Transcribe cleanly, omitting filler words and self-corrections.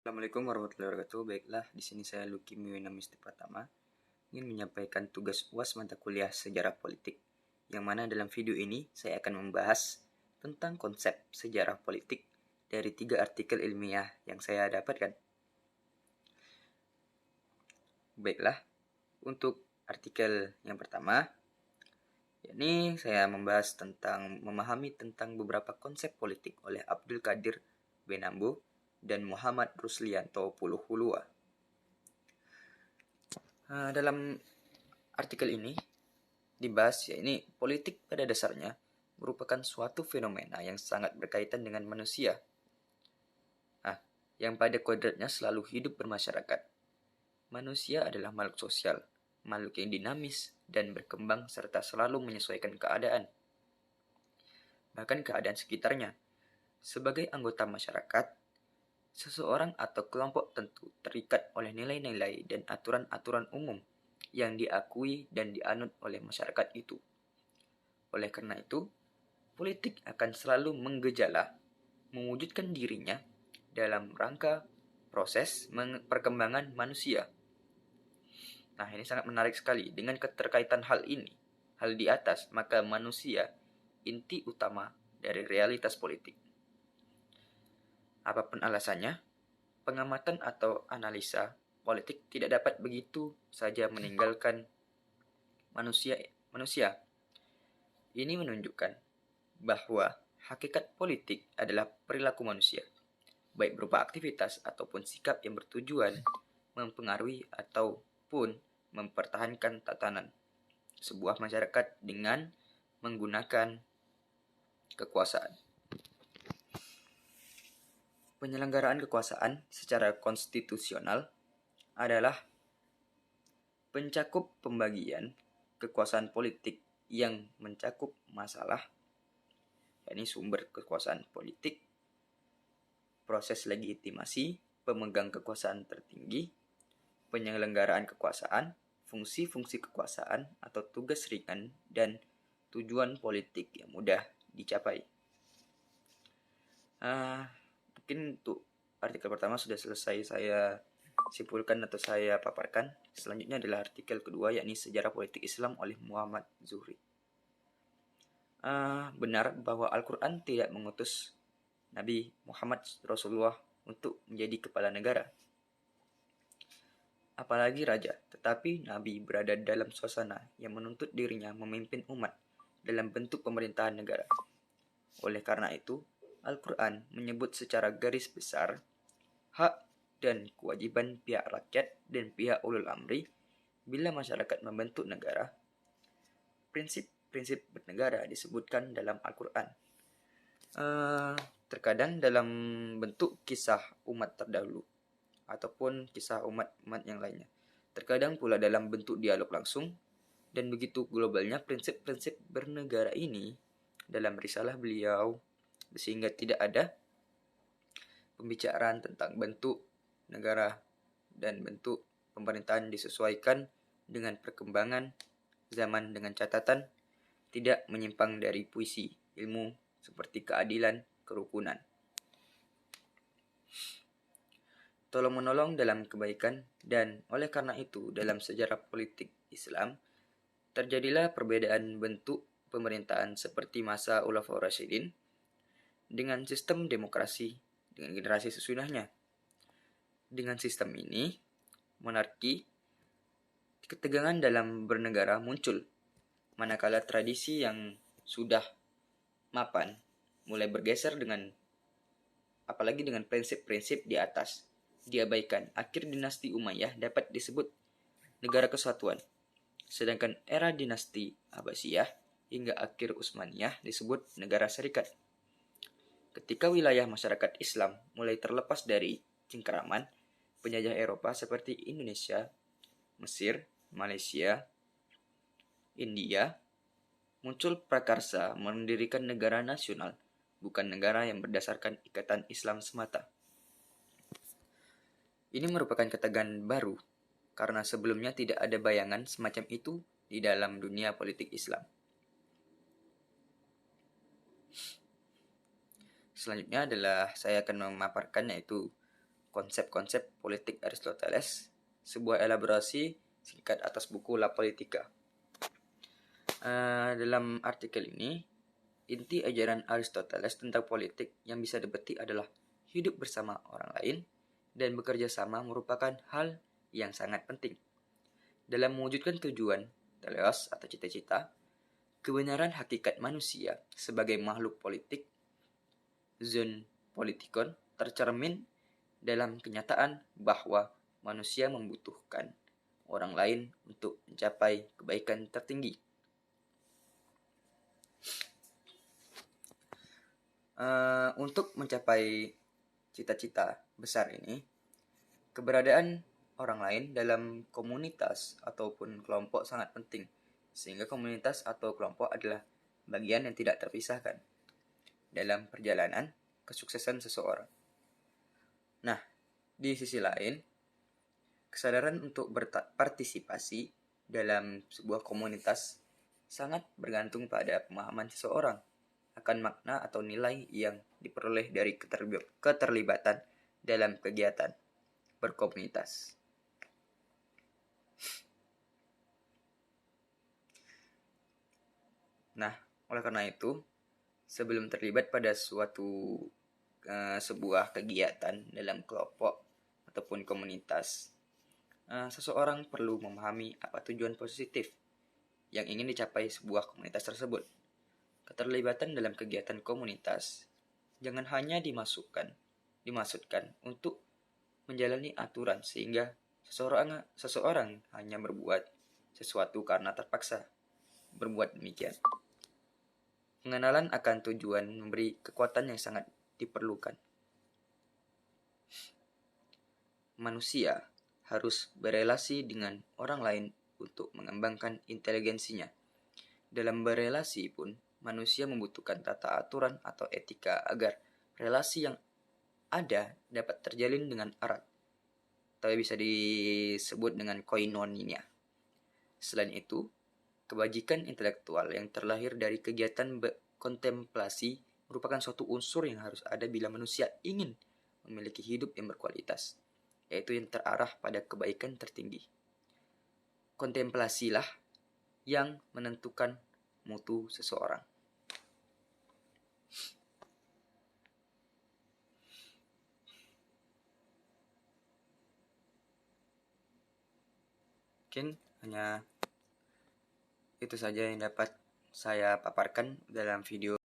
Assalamualaikum warahmatullahi wabarakatuh. Baiklah, di sini saya Lucky Miwina Misti Pratama ingin menyampaikan tugas UAS mata kuliah Sejarah Politik, yang mana dalam video ini saya akan membahas tentang konsep sejarah politik dari 3 artikel ilmiah yang saya dapatkan. Baiklah, untuk artikel yang pertama, yakni saya membahas tentang memahami tentang beberapa konsep politik oleh Abdul Qadir Benambo dan Muhammad Ruslianto Puluhulua. Dalam artikel ini dibahas, yakni politik pada dasarnya merupakan suatu fenomena yang sangat berkaitan dengan manusia, yang pada kodratnya selalu hidup bermasyarakat. Manusia adalah makhluk sosial, makhluk yang dinamis dan berkembang serta selalu menyesuaikan keadaan, bahkan keadaan sekitarnya. Sebagai anggota masyarakat, seseorang atau kelompok tentu terikat oleh nilai-nilai dan aturan-aturan umum yang diakui dan dianut oleh masyarakat itu. Oleh karena itu, politik akan selalu menggejala, mewujudkan dirinya dalam rangka proses perkembangan manusia. Nah, ini sangat menarik sekali. Dengan keterkaitan hal ini, hal di atas, maka manusia inti utama dari realitas politik. Apapun alasannya, pengamatan atau analisa politik tidak dapat begitu saja meninggalkan manusia. Ini menunjukkan bahwa hakikat politik adalah perilaku manusia, baik berupa aktivitas ataupun sikap yang bertujuan mempengaruhi ataupun mempertahankan tatanan sebuah masyarakat dengan menggunakan kekuasaan. Penyelenggaraan kekuasaan secara konstitusional adalah pencakup pembagian kekuasaan politik yang mencakup masalah, yakni sumber kekuasaan politik, proses legitimasi pemegang kekuasaan tertinggi, penyelenggaraan kekuasaan, fungsi-fungsi kekuasaan atau tugas ringan, dan tujuan politik yang mudah dicapai. Mungkin untuk artikel pertama sudah selesai saya simpulkan atau saya paparkan. Selanjutnya adalah artikel kedua, yakni Sejarah Politik Islam oleh Muhammad Zuhri. Benar bahwa Al-Quran tidak mengutus Nabi Muhammad Rasulullah untuk menjadi kepala negara, apalagi raja, tetapi Nabi berada dalam suasana yang menuntut dirinya memimpin umat dalam bentuk pemerintahan negara. Oleh karena itu, Al-Quran menyebut secara garis besar hak dan kewajiban pihak rakyat dan pihak ulul amri bila masyarakat membentuk negara. Prinsip-prinsip bernegara disebutkan dalam Al-Quran, terkadang dalam bentuk kisah umat terdahulu ataupun kisah umat-umat yang lainnya, terkadang pula dalam bentuk dialog langsung, dan begitu globalnya prinsip-prinsip bernegara ini dalam risalah beliau, sehingga tidak ada pembicaraan tentang bentuk negara dan bentuk pemerintahan disesuaikan dengan perkembangan zaman dengan catatan tidak menyimpang dari puisi ilmu seperti keadilan, kerukunan, tolong-menolong dalam kebaikan. Dan oleh karena itu, dalam sejarah politik Islam terjadilah perbedaan bentuk pemerintahan seperti masa Khulafaur Rasyidin dengan sistem demokrasi dengan generasi sesudahnya. Dengan sistem ini, monarki, ketegangan dalam bernegara muncul, manakala tradisi yang sudah mapan mulai bergeser apalagi dengan prinsip-prinsip di atas diabaikan. Akhir dinasti Umayyah dapat disebut negara kesatuan, sedangkan era dinasti Abbasiyah hingga akhir Utsmaniyah disebut negara syarikat. Ketika wilayah masyarakat Islam mulai terlepas dari cengkeraman penjajah Eropa seperti Indonesia, Mesir, Malaysia, India, muncul prakarsa mendirikan negara nasional, bukan negara yang berdasarkan ikatan Islam semata. Ini merupakan ketegangan baru, karena sebelumnya tidak ada bayangan semacam itu di dalam dunia politik Islam. Selanjutnya adalah saya akan memaparkan, yaitu konsep-konsep politik Aristoteles, sebuah elaborasi singkat atas buku La Politica. Dalam artikel ini, inti ajaran Aristoteles tentang politik yang bisa dipetik adalah hidup bersama orang lain dan bekerja sama merupakan hal yang sangat penting. Dalam mewujudkan tujuan, teleos atau cita-cita, kebenaran hakikat manusia sebagai makhluk politik, zoon politikon, tercermin dalam kenyataan bahwa manusia membutuhkan orang lain untuk mencapai kebaikan tertinggi. Untuk mencapai cita-cita besar ini, keberadaan orang lain dalam komunitas ataupun kelompok sangat penting, sehingga komunitas atau kelompok adalah bagian yang tidak terpisahkan dalam perjalanan kesuksesan seseorang. Nah, di sisi lain, kesadaran untuk berpartisipasi dalam sebuah komunitas sangat bergantung pada pemahaman seseorang akan makna atau nilai yang diperoleh dari keterlibatan dalam kegiatan berkomunitas. Nah, oleh karena itu, sebelum terlibat pada sebuah kegiatan dalam kelompok ataupun komunitas, seseorang perlu memahami apa tujuan positif yang ingin dicapai sebuah komunitas tersebut. Keterlibatan dalam kegiatan komunitas jangan hanya dimaksudkan untuk menjalani aturan sehingga seseorang hanya berbuat sesuatu karena terpaksa berbuat demikian. Pengenalan akan tujuan memberi kekuatan yang sangat diperlukan. Manusia harus berelasi dengan orang lain untuk mengembangkan inteligensinya. Dalam berelasi pun, manusia membutuhkan tata aturan atau etika agar relasi yang ada dapat terjalin dengan erat, atau bisa disebut dengan koinonia. Selain itu, kebajikan intelektual yang terlahir dari kegiatan kontemplasi merupakan suatu unsur yang harus ada bila manusia ingin memiliki hidup yang berkualitas, yaitu yang terarah pada kebaikan tertinggi. Kontemplasilah yang menentukan mutu seseorang. Mungkin hanya itu saja yang dapat saya paparkan dalam video